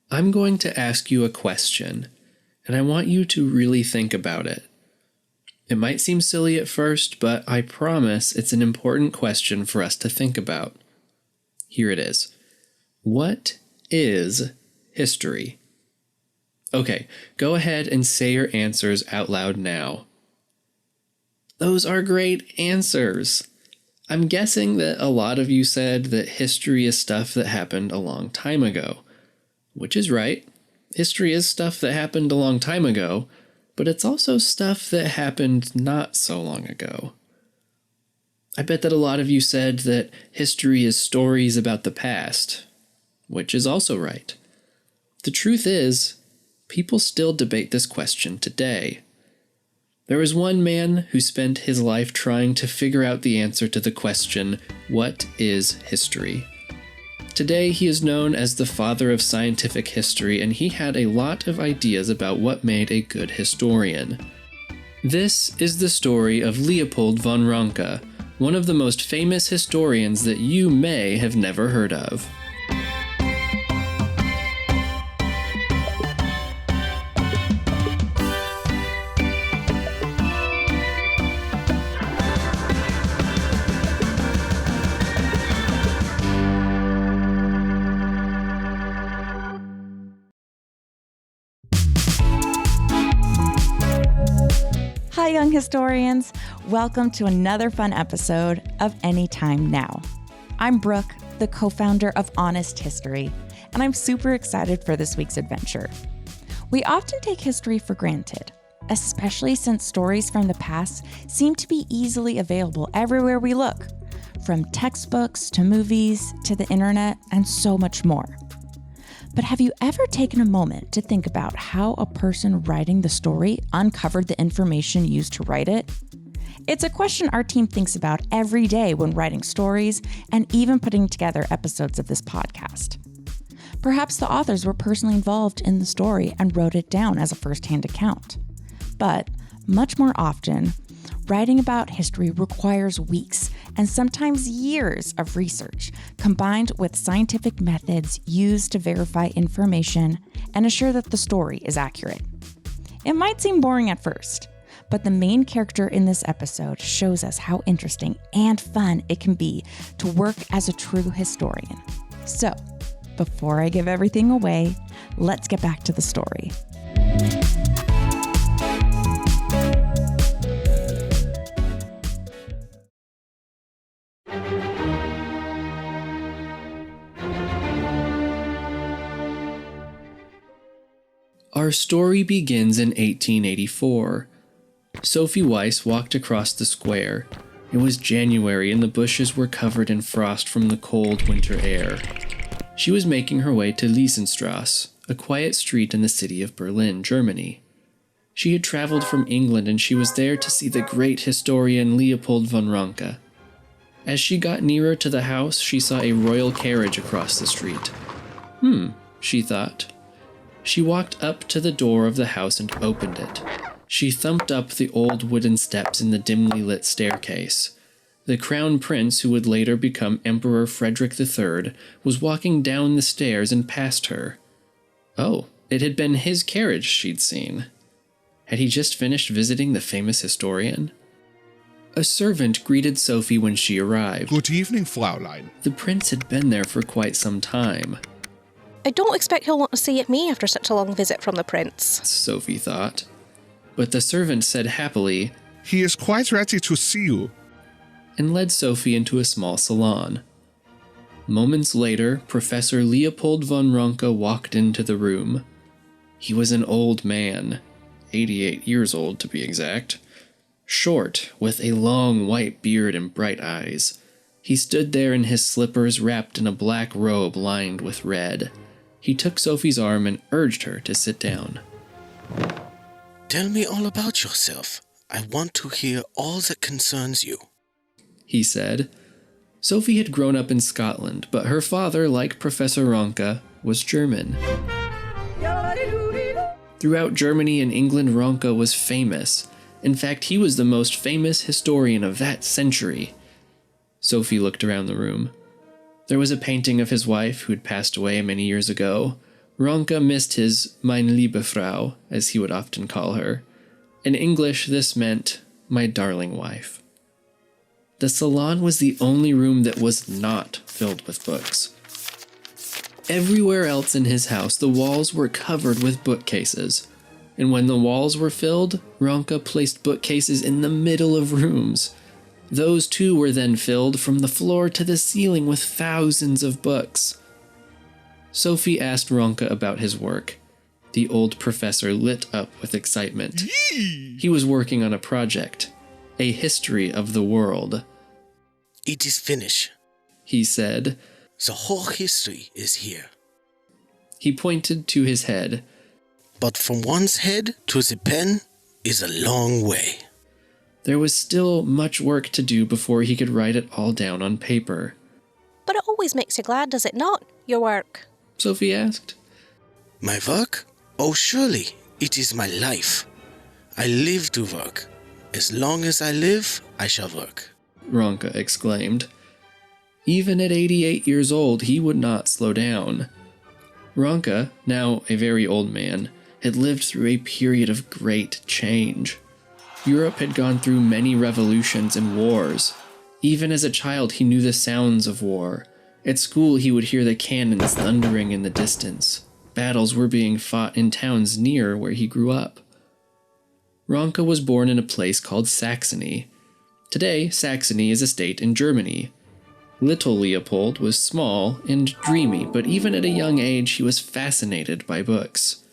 I'm going to ask you a question, and I want you to really think about it. It might seem silly at first, but I promise it's an important question for us to think about. Here it is. What is history? Okay, go ahead and say your answers out loud now. Those are great answers. I'm guessing that a lot of you said that history is stuff that happened a long time ago, which is right. History is stuff that happened a long time ago, but it's also stuff that happened not so long ago. I bet that a lot of you said that history is stories about the past, which is also right. The truth is, people still debate this question today. There was one man who spent his life trying to figure out the answer to the question, what is history? Today, he is known as the father of scientific history, and he had a lot of ideas about what made a good historian. This is the story of Leopold von Ranke, one of the most famous historians that you may have never heard of. Hi, young historians. Welcome to another fun episode of Anytime Now. I'm Brooke, the co-founder of Honest History, and I'm super excited for this week's adventure. We often take history for granted, especially since stories from the past seem to be easily available everywhere we look, from textbooks to movies to the internet and so much more. But have you ever taken a moment to think about how a person writing the story uncovered the information used to write it? It's a question our team thinks about every day when writing stories and even putting together episodes of this podcast. Perhaps the authors were personally involved in the story and wrote it down as a first-hand account. But much more often, writing about history requires weeks and sometimes years of research, combined with scientific methods used to verify information and assure that the story is accurate. It might seem boring at first, but the main character in this episode shows us how interesting and fun it can be to work as a true historian. So, before I give everything away, let's get back to the story. Our story begins in 1884. Sophie Weiss walked across the square. It was January and the bushes were covered in frost from the cold winter air. She was making her way to Liesenstrasse, a quiet street in the city of Berlin, Germany. She had traveled from England and she was there to see the great historian Leopold von Ranke. As she got nearer to the house, she saw a royal carriage across the street. She thought. She walked up to the door of the house and opened it. She thumped up the old wooden steps in the dimly lit staircase. The crown prince, who would later become Emperor Frederick III, was walking down the stairs and past her. Oh, it had been his carriage she'd seen. Had he just finished visiting the famous historian? A servant greeted Sophie when she arrived. Good evening, Fraulein. The prince had been there for quite some time. I don't expect he'll want to see me after such a long visit from the prince, Sophie thought. But the servant said happily, He is quite ready to see you. And led Sophie into a small salon. Moments later, Professor Leopold von Ranke walked into the room. He was an old man, 88 years old to be exact, short, with a long white beard and bright eyes. He stood there in his slippers wrapped in a black robe lined with red. He took Sophie's arm and urged her to sit down. Tell me all about yourself. I want to hear all that concerns you, he said. Sophie had grown up in Scotland, but her father, like Professor Ranke, was German. Throughout Germany and England, Ranke was famous. In fact, he was the most famous historian of that century. Sophie looked around the room. There was a painting of his wife, who had passed away many years ago. Ranke missed his Meine liebe Frau, as he would often call her. In English, this meant, my darling wife. The salon was the only room that was not filled with books. Everywhere else in his house, the walls were covered with bookcases. And when the walls were filled, Ranke placed bookcases in the middle of rooms. Those too were then filled from the floor to the ceiling with thousands of books. Sophie asked Ranke about his work. The old professor lit up with excitement. He was working on a project, a history of the world. It is finished, He said. The whole history is here. He pointed to his head. But from one's head to the pen is a long way. There was still much work to do before he could write it all down on paper. But it always makes you glad, does it not, your work? Sophie asked. My work? Oh, surely, it is my life. I live to work. As long as I live, I shall work. Ranke exclaimed. Even at 88 years old, he would not slow down. Ranke, now a very old man, had lived through a period of great change. Europe had gone through many revolutions and wars. Even as a child, he knew the sounds of war. At school, he would hear the cannons thundering in the distance. Battles were being fought in towns near where he grew up. Ranke was born in a place called Saxony. Today, Saxony is a state in Germany. Little Leopold was small and dreamy, but even at a young age, he was fascinated by books.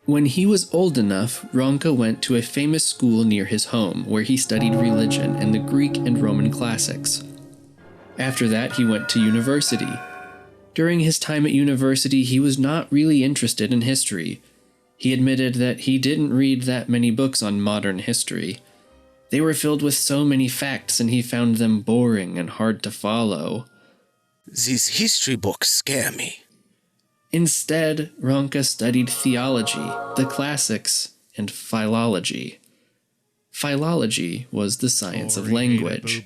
When he was old enough, Ranke went to a famous school near his home, where he studied religion and the Greek and Roman classics. After that, he went to university. During his time at university, he was not really interested in history. He admitted that he didn't read that many books on modern history. They were filled with so many facts, and he found them boring and hard to follow. These history books scare me. Instead, Ranke studied theology, the classics, and philology. Philology was the science of language.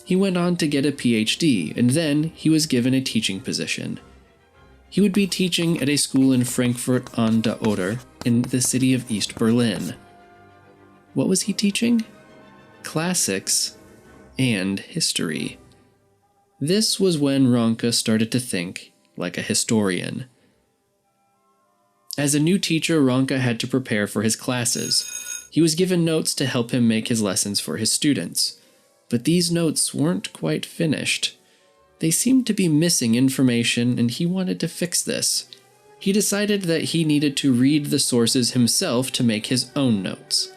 He went on to get a PhD, and then he was given a teaching position. He would be teaching at a school in Frankfurt an der Oder, in the city of East Berlin. What was he teaching? Classics and history. This was when Ranke started to think like a historian. As a new teacher, Ranke had to prepare for his classes. He was given notes to help him make his lessons for his students. But these notes weren't quite finished. They seemed to be missing information, and he wanted to fix this. He decided that he needed to read the sources himself to make his own notes.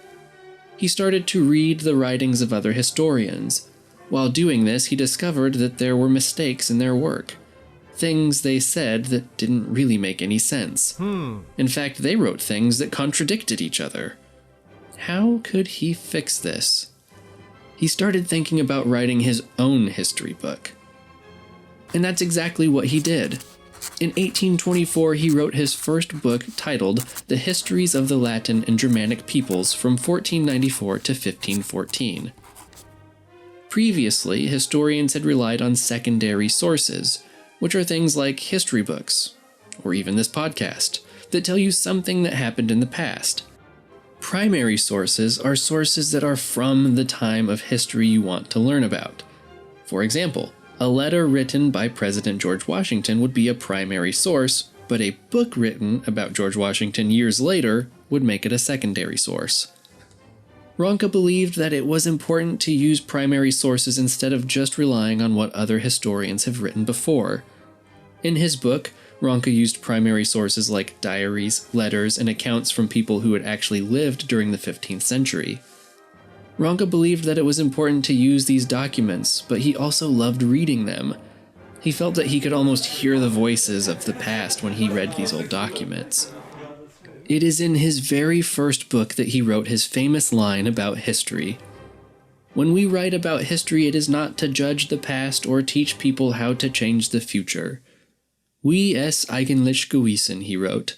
He started to read the writings of other historians. While doing this, he discovered that there were mistakes in their work. Things they said that didn't really make any sense. In fact, they wrote things that contradicted each other. How could he fix this? He started thinking about writing his own history book. And that's exactly what he did. In 1824, he wrote his first book titled The Histories of the Latin and Germanic Peoples from 1494 to 1514. Previously, historians had relied on secondary sources, which are things like history books, or even this podcast, that tell you something that happened in the past. Primary sources are sources that are from the time of history you want to learn about. For example, a letter written by President George Washington would be a primary source, but a book written about George Washington years later would make it a secondary source. Ranke believed that it was important to use primary sources instead of just relying on what other historians have written before. In his book, Ranke used primary sources like diaries, letters, and accounts from people who had actually lived during the 15th century. Ranke believed that it was important to use these documents, but he also loved reading them. He felt that he could almost hear the voices of the past when he read these old documents. It is in his very first book that he wrote his famous line about history. When we write about history, it is not to judge the past or teach people how to change the future. We es eigentlich gewissen, he wrote.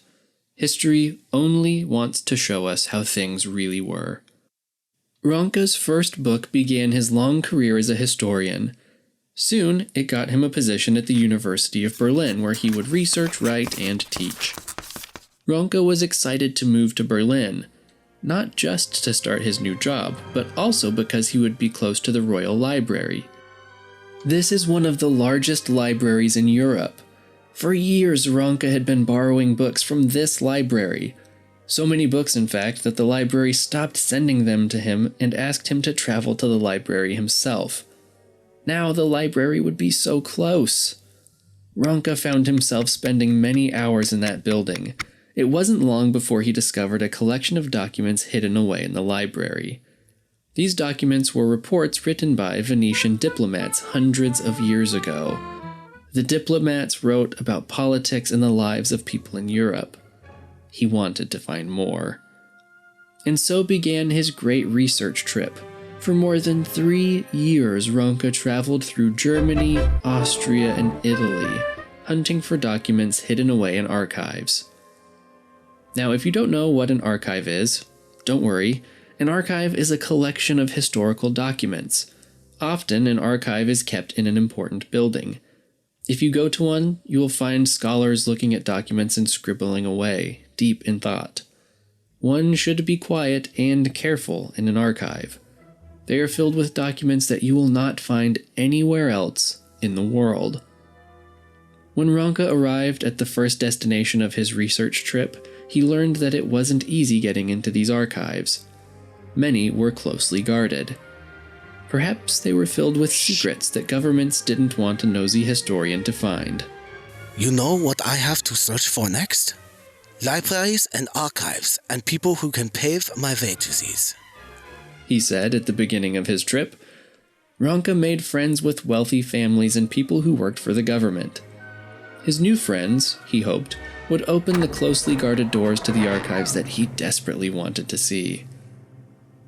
History only wants to show us how things really were. Ranke's first book began his long career as a historian. Soon, it got him a position at the University of Berlin, where he would research, write, and teach. Ranke was excited to move to Berlin, not just to start his new job, but also because he would be close to the Royal Library. This is one of the largest libraries in Europe. For years, Ranke had been borrowing books from this library. So many books, in fact, that the library stopped sending them to him and asked him to travel to the library himself. Now the library would be so close. Ranke found himself spending many hours in that building. It wasn't long before he discovered a collection of documents hidden away in the library. These documents were reports written by Venetian diplomats hundreds of years ago. The diplomats wrote about politics and the lives of people in Europe. He wanted to find more. And so began his great research trip. For more than 3 years, Ranke traveled through Germany, Austria, and Italy, hunting for documents hidden away in archives. Now, if you don't know what an archive is, don't worry. An archive is a collection of historical documents. Often, an archive is kept in an important building. If you go to one, you will find scholars looking at documents and scribbling away, deep in thought. One should be quiet and careful in an archive. They are filled with documents that you will not find anywhere else in the world. When Ranke arrived at the first destination of his research trip, he learned that it wasn't easy getting into these archives. Many were closely guarded. Perhaps they were filled with secrets that governments didn't want a nosy historian to find. You know what I have to search for next? Libraries and archives and people who can pave my way to these, he said at the beginning of his trip. Ranke made friends with wealthy families and people who worked for the government. His new friends, he hoped, would open the closely guarded doors to the archives that he desperately wanted to see.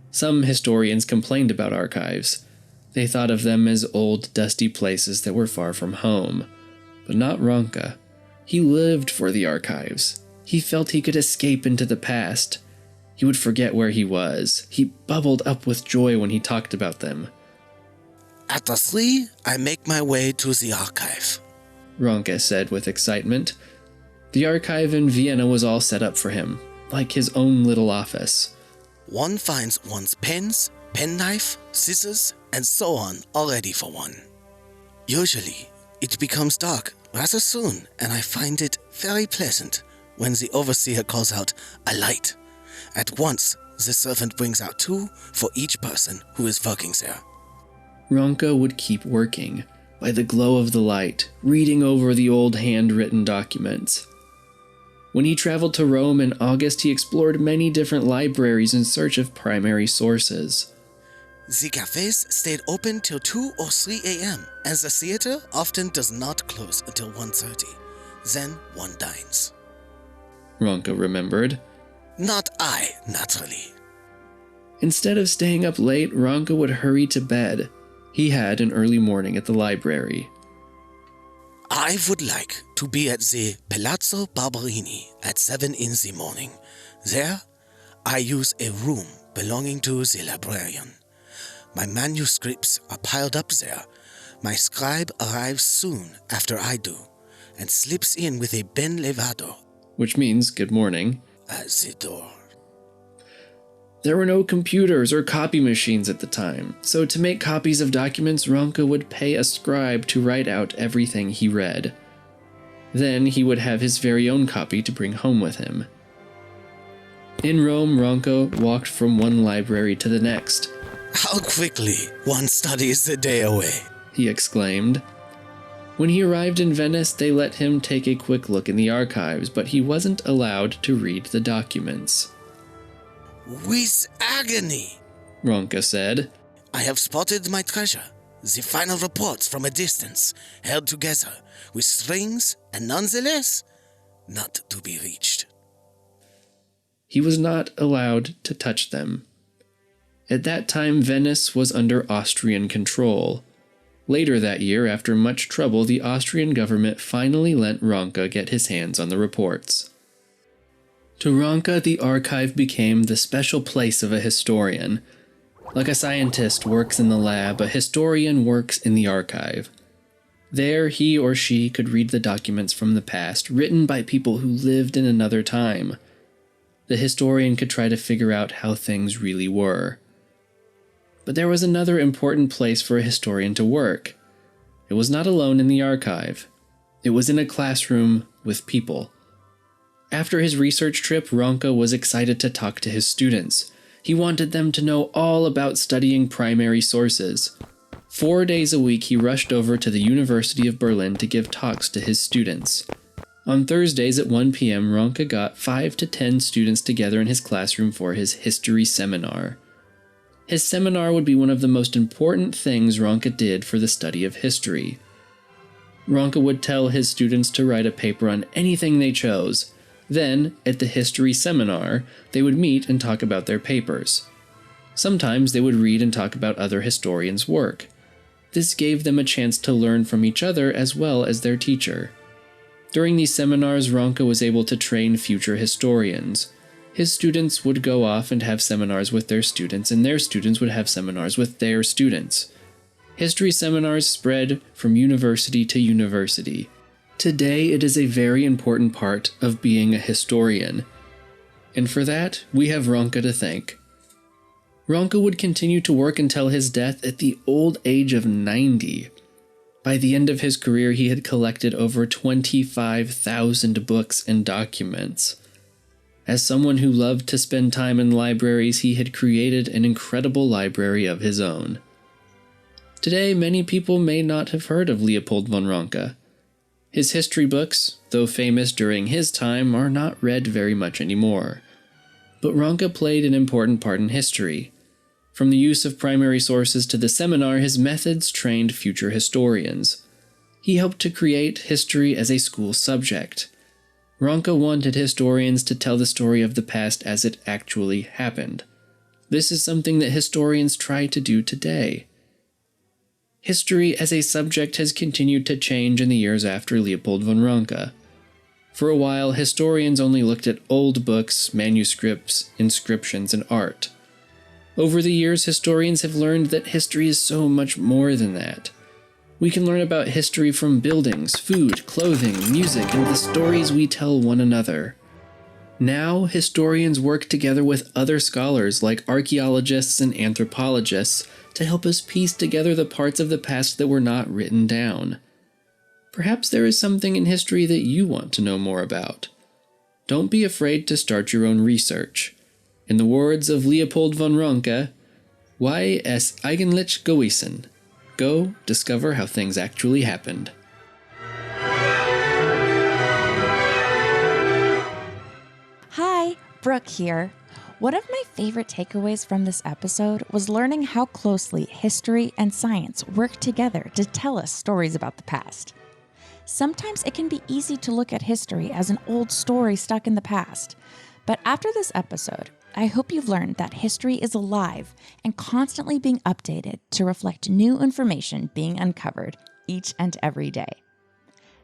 Some historians complained about archives. They thought of them as old, dusty places that were far from home. But not Ranke. He lived for the archives. He felt he could escape into the past. He would forget where he was. He bubbled up with joy when he talked about them. At the 3, I make my way to the archive, Ranke said with excitement. The archive in Vienna was all set up for him, like his own little office. One finds one's pens, penknife, scissors, and so on all ready for one. Usually, it becomes dark rather soon, and I find it very pleasant when the overseer calls out a light. At once, the servant brings out 2 for each person who is working there. Ranke would keep working, by the glow of the light, reading over the old handwritten documents. When he traveled to Rome in August, he explored many different libraries in search of primary sources. The cafes stayed open till 2 or 3 a.m., and the theater often does not close until 1:30. Then one dines. Ranke remembered. Not I, naturally. Instead of staying up late, Ranke would hurry to bed. He had an early morning at the library. I would like to be at the Palazzo Barberini at 7 in the morning. There, I use a room belonging to the librarian. My manuscripts are piled up there. My scribe arrives soon after I do, and slips in with a ben levado, which means good morning, at the door. There were no computers or copy machines at the time, so to make copies of documents, Ranke would pay a scribe to write out everything he read. Then he would have his very own copy to bring home with him. In Rome, Ranke walked from one library to the next. How quickly one studies the day away, he exclaimed. When he arrived in Venice, they let him take a quick look in the archives, but he wasn't allowed to read the documents. With agony, Ranke said. I have spotted my treasure, the final reports from a distance, held together with strings and nonetheless not to be reached. He was not allowed to touch them. At that time, Venice was under Austrian control. Later that year, after much trouble, the Austrian government finally let Ranke get his hands on the reports. To Ranke, the archive became the special place of a historian. Like a scientist works in the lab, a historian works in the archive. There, he or she could read the documents from the past, written by people who lived in another time. The historian could try to figure out how things really were. But there was another important place for a historian to work. It was not alone in the archive. It was in a classroom with people. After his research trip, Ranke was excited to talk to his students. He wanted them to know all about studying primary sources. 4 days a week, he rushed over to the University of Berlin to give talks to his students. On Thursdays at 1 p.m., Ranke got 5 to 10 students together in his classroom for his history seminar. His seminar would be one of the most important things Ranke did for the study of history. Ranke would tell his students to write a paper on anything they chose. Then, at the history seminar, they would meet and talk about their papers. Sometimes they would read and talk about other historians' work. This gave them a chance to learn from each other as well as their teacher. During these seminars, Ranke was able to train future historians. His students would go off and have seminars with their students, and their students would have seminars with their students. History seminars spread from university to university. Today, it is a very important part of being a historian. And for that, we have Ranke to thank. Ranke would continue to work until his death at the old age of 90. By the end of his career, he had collected over 25,000 books and documents. As someone who loved to spend time in libraries, he had created an incredible library of his own. Today, many people may not have heard of Leopold von Ranke. His history books, though famous during his time, are not read very much anymore. But Ranke played an important part in history. From the use of primary sources to the seminar, his methods trained future historians. He helped to create history as a school subject. Ranke wanted historians to tell the story of the past as it actually happened. This is something that historians try to do today. History as a subject has continued to change in the years after Leopold von Ranke. For a while, historians only looked at old books, manuscripts, inscriptions, and art. Over the years, historians have learned that history is so much more than that. We can learn about history from buildings, food, clothing, music, and the stories we tell one another. Now, historians work together with other scholars like archaeologists and anthropologists to help us piece together the parts of the past that were not written down. Perhaps there is something in history that you want to know more about. Don't be afraid to start your own research. In the words of Leopold von Ranke, "Why es eigentlich gewesen?" Go discover how things actually happened. Hi, Brooke here. One of my favorite takeaways from this episode was learning how closely history and science work together to tell us stories about the past. Sometimes it can be easy to look at history as an old story stuck in the past. But after this episode, I hope you've learned that history is alive and constantly being updated to reflect new information being uncovered each and every day.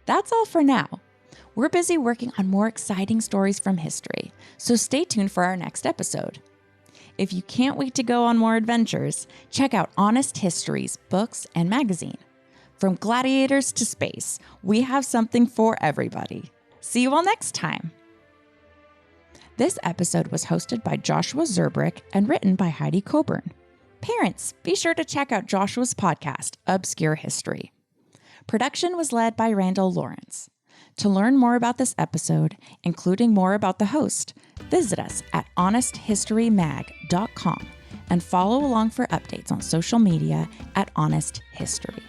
That's all for now. We're busy working on more exciting stories from history, so stay tuned for our next episode. If you can't wait to go on more adventures, check out Honest History's books and magazine. From gladiators to space, we have something for everybody. See you all next time. This episode was hosted by Joshua Zurbrick and written by Heidi Coburn. Parents, be sure to check out Joshua's podcast, Obscure History. Production was led by Randall Lawrence. To learn more about this episode, including more about the host, visit us at honesthistorymag.com and follow along for updates on social media at Honest History.